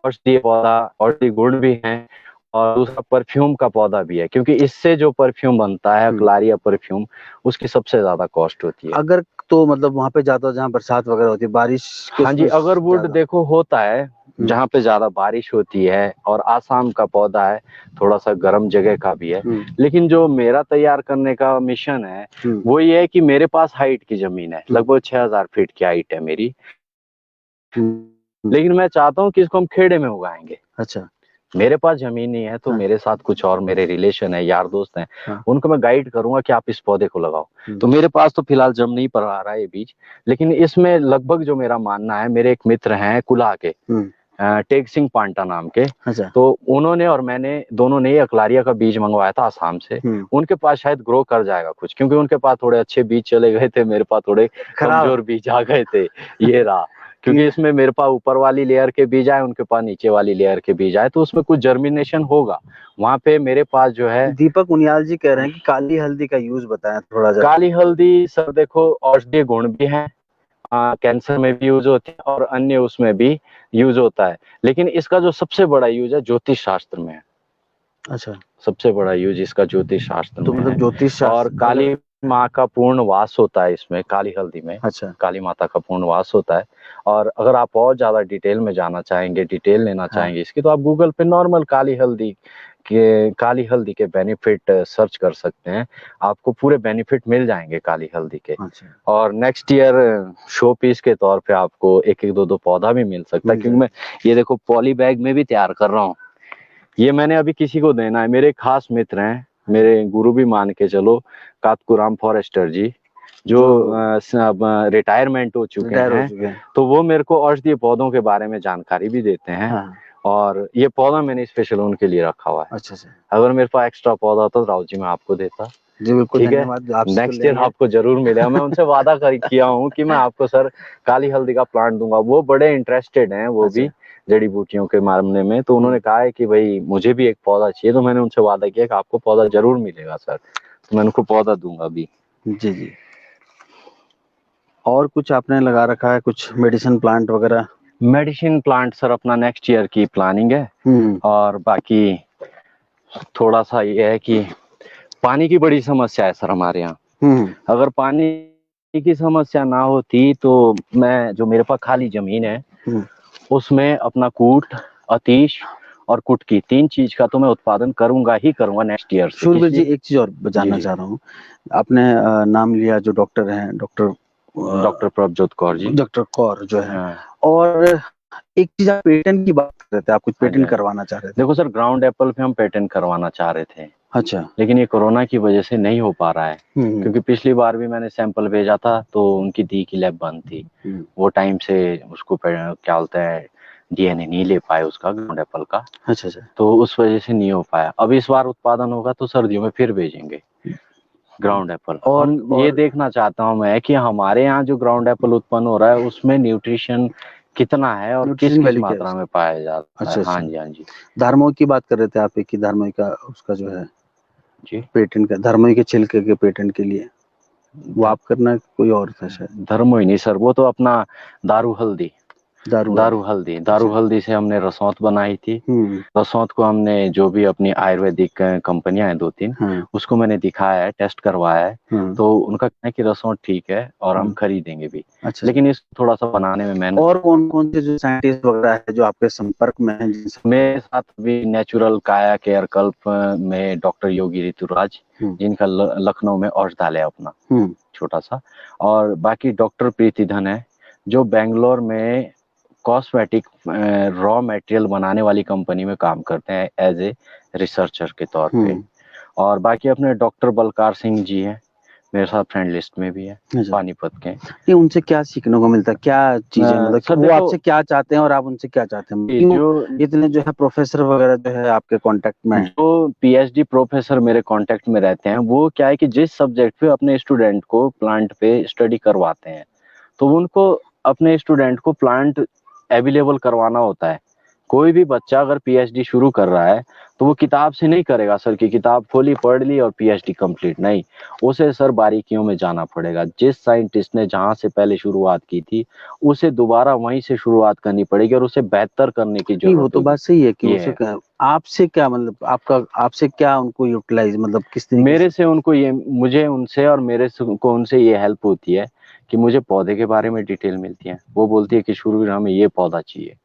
औषधीय पौधा, औषधि गुण भी है और दूसरा परफ्यूम का पौधा भी है, क्योंकि इससे जो परफ्यूम बनता है अकलारिया परफ्यूम, उसकी सबसे ज्यादा कॉस्ट होती है। अगर तो मतलब वहां पे ज्यादा जहाँ बरसात वगैरह होती है, बारिश के हाँ जी उसमें अगरवुड ज्यादा? देखो होता है जहाँ पे ज्यादा बारिश होती है, और आसाम का पौधा है, थोड़ा सा गर्म जगह का भी है। लेकिन जो मेरा तैयार करने का मिशन है वो ये है कि मेरे पास हाइट की जमीन है, लगभग 6000 फीट की हाइट है मेरी, लेकिन मैं चाहता हूँ कि इसको हम खेड़े में उगाएंगे। अच्छा। मेरे पास जमीन नहीं है तो मेरे साथ कुछ और मेरे रिलेशन है, यार दोस्त हैं, उनको मैं गाइड करूंगा कि आप इस पौधे को लगाओ। तो मेरे पास तो फिलहाल जम नहीं पा रहा है ये बीज, लेकिन इसमें लगभग जो मेरा मानना है, मेरे एक मित्र हैं कुला के, टेक सिंह पांटा नाम के। अच्छा। तो उन्होंने और मैंने दोनों ने अकलारिया का बीज मंगवाया था आसाम से। उनके पास शायद ग्रो कर जाएगा कुछ, क्योंकि उनके पास थोड़े अच्छे बीज चले गए थे, मेरे पास थोड़े कमजोर बीज आ गए थे। ये रहा, क्योंकि इसमें मेरे पास ऊपर वाली लेयर के बीज आए, उनके पास नीचे वाली लेयर के बीज आए, तो उसमें कुछ जर्मिनेशन होगा। वहां पे मेरे पास जो है दीपक उनियाल जी कह रहे हैं कि काली हल्दी का यूज बताएं थोड़ा सा। काली हल्दी सर देखो औषधीय गुण भी है, कैंसर में भी यूज होती है और अन्य उसमें भी यूज होता है, लेकिन इसका जो सबसे बड़ा यूज है ज्योतिष शास्त्र में है। अच्छा। सबसे बड़ा यूज इसका ज्योतिष शास्त्र तो में मतलब है। ज्योतिष शास्त्र और काली माँ का पूर्ण वास होता है इसमें, काली हल्दी में। अच्छा। काली माता का पूर्ण वास होता है। और अगर आप और ज्यादा डिटेल में जाना चाहेंगे, डिटेल लेना चाहेंगे इसकी, तो आप गूगल पे नॉर्मल काली हल्दी के बेनिफिट सर्च कर सकते हैं, आपको पूरे बेनिफिट मिल जाएंगे काली हल्दी के। अच्छा। और नेक्स्ट ईयर शो पीस के तौर पे आपको एक एक दो पौधा भी मिल सकता है, क्योंकि मैं ये देखो पॉली बैग में भी तैयार कर रहा हूँ। ये मैंने अभी किसी को देना है, मेरे खास मित्र हैं, मेरे गुरु भी मान के चलो, कातकुराम फॉरेस्टर जी, जो रिटायरमेंट हो चुके हैं। तो वो मेरे को औषधीय पौधों के बारे में जानकारी भी देते हैं। और ये पौधा मैंने स्पेशल उनके लिए रखा हुआ है। अच्छा अच्छा। अगर मेरे पास एक्स्ट्रा पौधा होता तो राव जी मैं आपको देता। जी बिल्कुल, ठीक है, धन्यवाद। आपसे नेक्स्ट ईयर आपको जरूर मिलेगा। मैं उनसे वादा किया हूँ कि मैं आपको सर काली हल्दी का प्लांट दूंगा। वो बड़े इंटरेस्टेड हैं, वो भी जड़ी बूटियों के मामले में। तो उन्होंने कहा है कि भाई मुझे भी एक पौधा चाहिए, तो मैंने उनसे वादा किया कि आपको पौधा जरूर मिलेगा सर, तो मैं उनको पौधा दूंगा अभी। जी जी। और कुछ आपने लगा रखा है, कुछ मेडिसिन प्लांट वगैरह? मेडिसिन प्लांट सर अपना नेक्स्ट ईयर की प्लानिंग है। और बाकी थोड़ा सा ये है कि पानी की बड़ी समस्या है सर हमारे यहाँ। अगर पानी की समस्या ना होती तो मैं, जो मेरे पास खाली जमीन है उसमें अपना कूट, अतीश और कुटकी, 3 चीज का तो मैं उत्पादन करूंगा ही करूंगा नेक्स्ट ईयर से। शूरवीर जी एक चीज और जानना चाह रहा हूँ, आपने नाम लिया जो डॉक्टर हैं, डॉक्टर प्रभजोत कौर जी, डॉक्टर कौर जो है, और एक चीज आप पेटेंट की बात कर रहे थे, आप कुछ पेटेंट करवाना चाह रहे थे। देखो सर ग्राउंड एप्पल पे हम पेटेंट करवाना चाह रहे थे। अच्छा। लेकिन ये कोरोना की वजह से नहीं हो पा रहा है, क्योंकि पिछली बार भी मैंने सैंपल भेजा था तो उनकी दी की लैब बंद थी। वो टाइम से उसको क्या बोलते हैं डीएनए नहीं ले पाए उसका, ग्राउंड एप्पल का। अच्छा अच्छा। तो उस वजह से नहीं हो पाया। अब इस बार उत्पादन होगा तो सर्दियों में फिर भेजेंगे ग्राउंड एप्पल। और ये देखना चाहता हूँ मैं कि हमारे यहाँ जो ग्राउंड एप्पल उत्पन्न हो रहा है उसमें न्यूट्रिशन कितना है और किस मात्रा में पाया जाता है। हाँ जी हाँ जी। धर्मों की बात कर रहे थे आप, एक धर्मों का उसका जो है जी पेटेंट का, धर्मों के छिलके के पेटेंट के लिए वो आप करना, कोई और था शायद? धर्मों ही नहीं सर, वो तो अपना दारू हल्दी से हमने रसौंत बनाई थी। रसौंत को हमने जो भी अपनी आयुर्वेदिक कंपनियां हैं 2-3, उसको मैंने दिखाया है, टेस्ट करवाया है। तो उनका कहना है कि रसौंत ठीक है और हम खरीदेंगे भी। अच्छा। लेकिन इस थोड़ा सा बनाने में मैंने, और कौन कौन से जो साइंटिस्ट वगैरह है जो आपके संपर्क में हैं? मेरे साथ भी नेचुरल काया केयर कल्प में डॉक्टर योगी ऋतुराज, जिनका लखनऊ में औषधालय अपना छोटा सा। और बाकी डॉक्टर प्रीति धन है जो बेंगलोर में कॉस्मेटिक रॉ मटेरियल बनाने वाली कंपनी में काम करते हैं एज ए रिसर्चर के तौर पे। और बाकी अपने डॉक्टर बलकार सिंह जी हैं, मेरे साथ फ्रेंड लिस्ट में भी है, पानीपत के। ये उनसे क्या सीखने को मिलता है, क्या चीजें, मतलब वो आपसे क्या चाहते हैं और आप उनसे क्या चाहते हैं? जो इतने जो है प्रोफेसर वगैरह जो है आपके कांटेक्ट में है, जो पीएचडी प्रोफेसर मेरे कांटेक्ट में रहते हैं, वो क्या है कि जिस सब्जेक्ट पे अपने स्टूडेंट को प्लांट पे स्टडी करवाते हैं, तो उनको अपने स्टूडेंट को प्लांट अवेलेबल करवाना होता है। कोई भी बच्चा अगर पीएचडी शुरू कर रहा है तो वो किताब से नहीं करेगा सर कि किताब खोली पढ़ ली और पीएचडी कंप्लीट, नहीं, उसे सर बारीकियों में जाना पड़ेगा। जिस साइंटिस्ट ने जहां से पहले शुरुआत की थी उसे दोबारा वहीं से शुरुआत करनी पड़ेगी और उसे बेहतर करने की नहीं, वो जरूरत तो होगी। बात सही है कि ये उसे है। क्या, आपसे क्या मतलब आपसे क्या उनको यूटिलाइज, मतलब किस तरीके मेरे से उनको ये, मुझे उनसे और को उनसे ये हेल्प होती है कि मुझे पौधे के बारे में डिटेल मिलती है। वो बोलती है कि शुरू हमें ये पौधा चाहिए,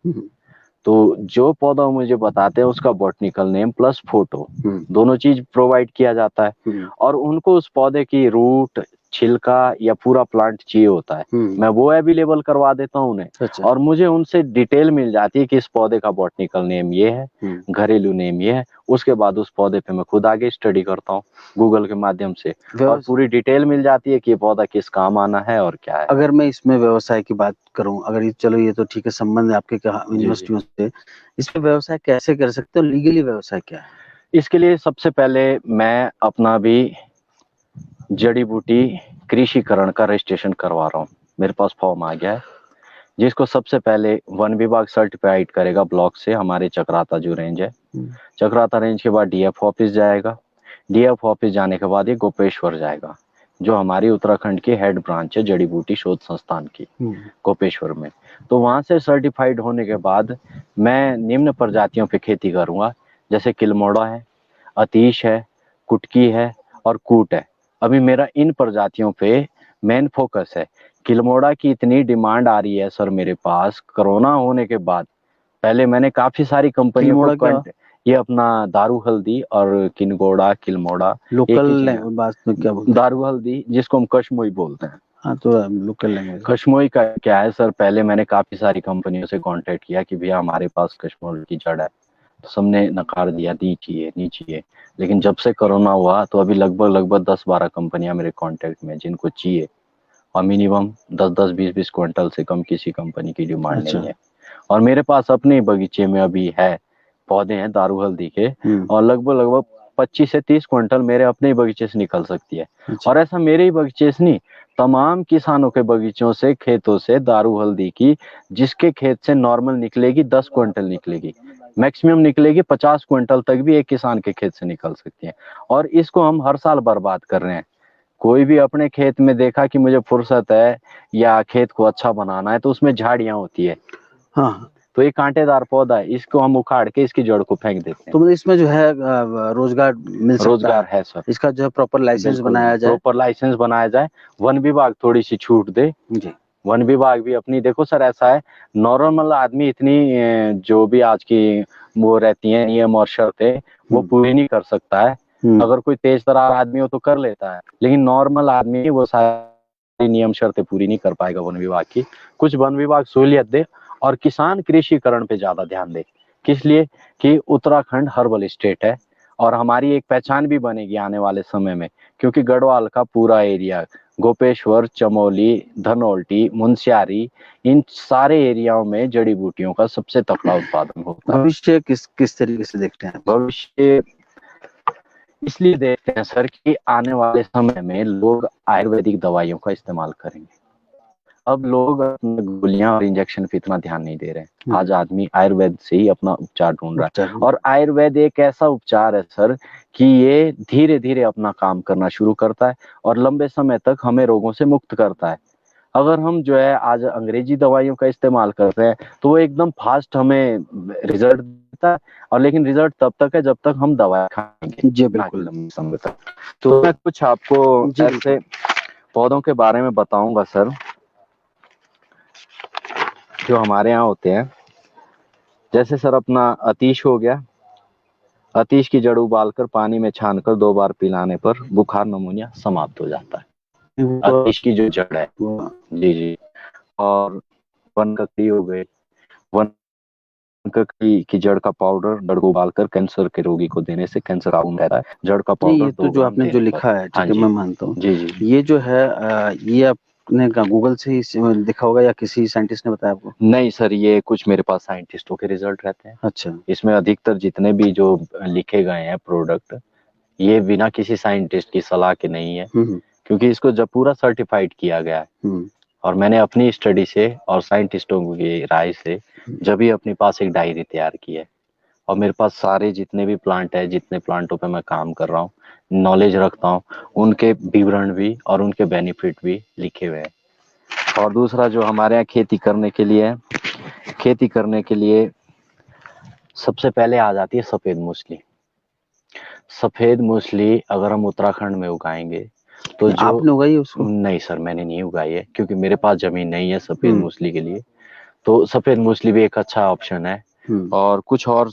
तो जो पौधा वो मुझे बताते हैं उसका बॉटनिकल नेम प्लस फोटो दोनों चीज प्रोवाइड किया जाता है। और उनको उस पौधे की रूट, छिलका या पूरा प्लांट चाहिए होता है, मैं वो अवेलेबल करवा देता हूँ उन्हें। अच्छा। और मुझे उनसे डिटेल मिल जाती है कि इस पौधे का बॉटनिकल नेम ये है, घरेलू नेम ये है। उसके बाद उस पौधे पे मैं खुद आगे स्टडी करता हूँ गूगल के माध्यम से, और पूरी डिटेल मिल जाती है कि ये पौधा किस काम आना है और क्या है। अगर मैं इसमें व्यवसाय की बात करूं, अगर ये, चलो ये तो ठीक है, संबंध है आपके यूनिवर्सिटियों से, इसमें व्यवसाय कैसे कर सकते हो, लीगली व्यवसाय क्या है? इसके लिए सबसे पहले मैं अपना भी जड़ी बूटी कृषिकरण का रजिस्ट्रेशन करवा रहा हूँ। मेरे पास फॉर्म आ गया है जिसको सबसे पहले वन विभाग सर्टिफाइड करेगा ब्लॉक से, हमारे चक्राता जो रेंज है। चक्राता रेंज के बाद डीएफ ऑफिस जाएगा, डीएफ ऑफिस जाने के बाद ये गोपेश्वर जाएगा जो हमारी उत्तराखंड की हेड ब्रांच है जड़ी बूटी शोध संस्थान की, गोपेश्वर में। तो वहां से सर्टिफाइड होने के बाद मैं निम्न प्रजातियों पे खेती करूंगा, जैसे किलमोड़ा है, अतीश है, कुटकी है और कूट है। अभी मेरा इन प्रजातियों पे मेन फोकस है। किलमोड़ा की इतनी डिमांड आ रही है सर मेरे पास कोरोना होने के बाद। पहले मैंने काफी सारी कंपनियों को ये अपना दारू हल्दी और किनगोड़ा किलमोड़ा लोकल बात में क्या बोलते हैं? दारू हल्दी जिसको हम कश्मोई बोलते हैं। हाँ, तो लोकल लैंग्वेज। कश्मोई का क्या है सर, पहले मैंने काफी सारी कंपनियों से कांटेक्ट किया कि भैया हमारे पास कश्मीर की जड़ है, तो सबने नकार दिया, नहीं चाहिए। लेकिन जब से कोरोना हुआ तो अभी लगभग 10-12 कंपनियां मेरे कांटेक्ट में जिनको चाहिए, और मिनिमम 10-20 क्विंटल से कम किसी कंपनी की डिमांड नहीं है। और मेरे पास अपने बगीचे में अभी है पौधे हैं दारू हल्दी के, और लगभग 25 से 30 क्विंटल मेरे अपने ही बगीचे से निकल सकती है। और ऐसा मेरे ही बगीचे से नहीं, तमाम किसानों के बगीचों से, खेतों से दारू हल्दी की, जिसके खेत से नॉर्मल निकलेगी 10 क्विंटल निकलेगी, मैक्सिमम निकलेगी 50 क्विंटल तक भी एक किसान के खेत से निकल सकती है। और इसको हम हर साल बर्बाद कर रहे हैं। कोई भी अपने खेत में देखा कि मुझे फुर्सत है या खेत को अच्छा बनाना है तो उसमें झाड़ियां होती है, हाँ, तो ये कांटेदार पौधा है, इसको हम उखाड़ के इसकी जड़ को फेंक देते हैं। तो मतलब इसमें जो है रोजगार मिल सकता रोजगार है सर, इसका जो है प्रॉपर लाइसेंस बनाया जाए, प्रॉपर लाइसेंस बनाया जाए, वन विभाग थोड़ी सी छूट दे जी। वन विभाग भी अपनी, देखो सर ऐसा है, नॉर्मल आदमी इतनी जो भी आज की वो रहती है नियम और शर्तें वो पूरी नहीं कर सकता है। अगर कोई तेज तरार आदमी हो तो कर लेता है, लेकिन नॉर्मल आदमी वो सारी नियम शर्तें पूरी नहीं कर पाएगा वन विभाग की। कुछ वन विभाग सहूलियत दे और किसान कृषिकरण पे ज्यादा ध्यान दे। किस लिए कि उत्तराखंड हर्बल स्टेट है और हमारी एक पहचान भी बनेगी आने वाले समय में, क्योंकि गढ़वाल का पूरा एरिया, गोपेश्वर, चमोली, धनोल्टी, मुंशियारी, इन सारे एरियाओं में जड़ी बूटियों का सबसे तगड़ा उत्पादन होता है। भविष्य किस तरीके से देखते हैं? भविष्य इसलिए देखते हैं सर कि आने वाले समय में लोग आयुर्वेदिक दवाइयों का इस्तेमाल करेंगे। अब लोग गोलियां और इंजेक्शन पे इतना ध्यान नहीं दे रहे हैं। आज आदमी आयुर्वेद से ही अपना उपचार ढूंढ रहा है, और आयुर्वेद एक ऐसा उपचार है सर कि ये धीरे धीरे अपना काम करना शुरू करता है और लंबे समय तक हमें रोगों से मुक्त करता है। अगर हम जो है आज अंग्रेजी दवाइयों का इस्तेमाल कर रहे हैं तो वो एकदम फास्ट हमें रिजल्ट देता है, और लेकिन रिजल्ट तब तक है जब तक हम दवाई खाएंगे जी, बिल्कुल लंबे समय तक। तो मैं कुछ आपको ऐसे पौधों के बारे में बताऊंगा सर जो हमारे यहाँ होते हैं। जैसे सर अपना अतीश हो गया, अतीश की जड़ उबालकर पानी में छानकर 2 बार पिलाने पर बुखार नमूनिया समाप्त हो जाता है। अतीश की जो जड़ है जी। और वन ककड़ी हो गई, वन ककड़ी की जड़ का पाउडर जड़ को उबालकर कैंसर के रोगी को देने से कैंसर काबू रहता है। जड़ का पाउडर ये तो जो आपने जो लिखा है, ठीक है, मैं मानता हूँ जी। ये जो है ये आपने गूगल से ही लिखा होगा या किसी साइंटिस्ट ने बताया आपको? नहीं सर, ये कुछ मेरे पास साइंटिस्टों के रिजल्ट रहते हैं। अच्छा। इसमें अधिकतर जितने भी जो लिखे गए हैं प्रोडक्ट, ये बिना किसी साइंटिस्ट की सलाह के नहीं है, क्योंकि इसको जब पूरा सर्टिफाइड किया गया है और मैंने अपनी स्टडी से और साइंटिस्टों की राय से जब भी अपने पास एक डायरी तैयार की है, और मेरे पास सारे जितने भी प्लांट है, जितने प्लांटों पे मैं काम कर रहा हूँ, नॉलेज रखता हूँ, उनके विवरण भी और उनके बेनिफिट भी लिखे हुए हैं। और दूसरा जो हमारे यहाँ खेती करने के लिए है, खेती करने के लिए सबसे पहले आ जाती है सफेद मूसली। सफेद मूसली अगर हम उत्तराखंड में उगाएंगे तो जो आपने उगाई है उसको? नहीं सर, मैंने नहीं उगाई है क्योंकि मेरे पास जमीन नहीं है सफेद मूसली के लिए। तो सफेद मूसली भी एक अच्छा ऑप्शन है। और कुछ और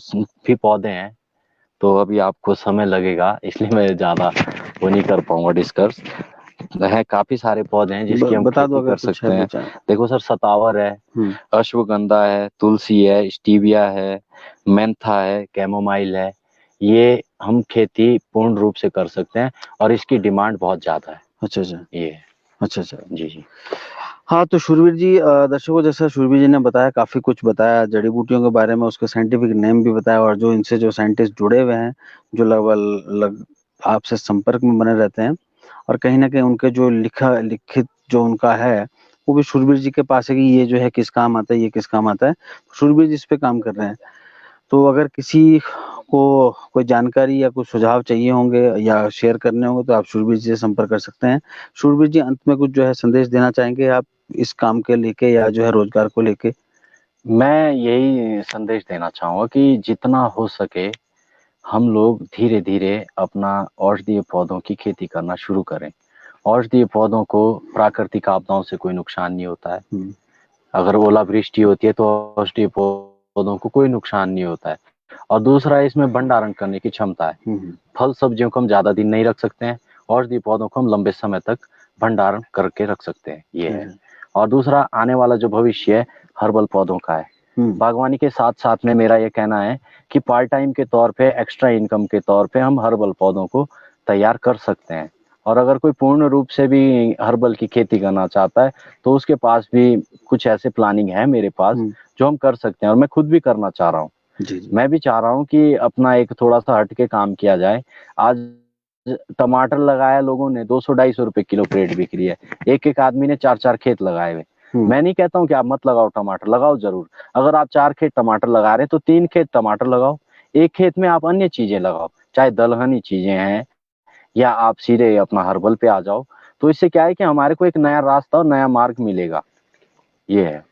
भी पौधे हैं, तो अभी आपको समय लगेगा इसलिए मैं ज्यादा वो नहीं कर पाऊंगा डिस्कस। है काफी सारे पौधे हैं जिसकी हम बता दो खेती अगर कर कुछ सकते है हैं। विचार। देखो सर, सतावर है, अश्वगंधा है, तुलसी है, स्टीविया है, मेंथा है, कैमोमाइल है। ये हम खेती पूर्ण रूप से कर सकते हैं और इसकी डिमांड बहुत ज्यादा है। अच्छा अच्छा, ये अच्छा अच्छा जी जी। हाँ, तो शूरवीर जी, दर्शकों, जैसा शूरवीर जी ने बताया, काफ़ी कुछ बताया जड़ी बूटियों के बारे में, उसके साइंटिफिक नेम भी बताया, और जो इनसे जो साइंटिस्ट जुड़े हुए हैं, जो लगभग आपसे संपर्क में बने रहते हैं, और कहीं ना कहीं उनके जो लिखित जो उनका है, वो भी शूरवीर जी के पास है कि ये जो है किस काम आता है, ये किस काम आता है। शूरवीर जी इस पे काम कर रहे हैं। तो अगर किसी को कोई जानकारी या कुछ सुझाव चाहिए होंगे या शेयर करने होंगे तो आप शूरवीर जी से संपर्क कर सकते हैं। शूरवीर जी, अंत में कुछ जो है संदेश देना चाहेंगे आप इस काम के लेके या जो है रोजगार को लेके? मैं यही संदेश देना चाहूंगा कि जितना हो सके हम लोग धीरे धीरे अपना औषधीय पौधों की खेती करना शुरू करें। औषधीय पौधों को प्राकृतिक आपदाओं से कोई नुकसान नहीं होता है। अगर ओलावृष्टि होती है तो औषधीय पौधों को कोई नुकसान नहीं होता है। और दूसरा, इसमें भंडारण करने की क्षमता है। फल सब्जियों को हम ज्यादा दिन नहीं रख सकते हैं, औषधीय पौधों को हम लंबे समय तक भंडारण करके रख सकते हैं, ये है। और दूसरा, आने वाला जो भविष्य है हर्बल पौधों का है। बागवानी के साथ साथ में मेरा ये कहना है कि पार्ट टाइम के तौर पे, एक्स्ट्रा इनकम के तौर पे हम हर्बल पौधों को तैयार कर सकते हैं। और अगर कोई पूर्ण रूप से भी हर्बल की खेती करना चाहता है तो उसके पास भी कुछ ऐसे प्लानिंग है मेरे पास जो हम कर सकते हैं, और मैं खुद भी करना चाह रहा हूँ। मैं भी चाह रहा हूँ कि अपना एक थोड़ा सा हटके काम किया जाए। आज टमाटर लगाया लोगों ने, 200-250 रुपए किलो क्रेट बिक रही है। एक एक आदमी ने 4-4 खेत लगाए हुए। मैं नहीं कहता हूँ कि आप मत लगाओ टमाटर, लगाओ जरूर। अगर आप 4 खेत टमाटर लगा रहे हैं तो 3 खेत टमाटर लगाओ, एक खेत में आप अन्य चीजें लगाओ, चाहे दलहनी चीजें हैं या आप सीधे अपना हर्बल पे आ जाओ। तो इससे क्या है कि हमारे को एक नया रास्ता और नया मार्ग मिलेगा, ये है।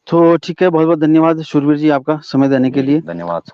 तो ठीक है, बहुत बहुत धन्यवाद शूरवीर जी आपका समय देने के लिए। धन्यवाद सर।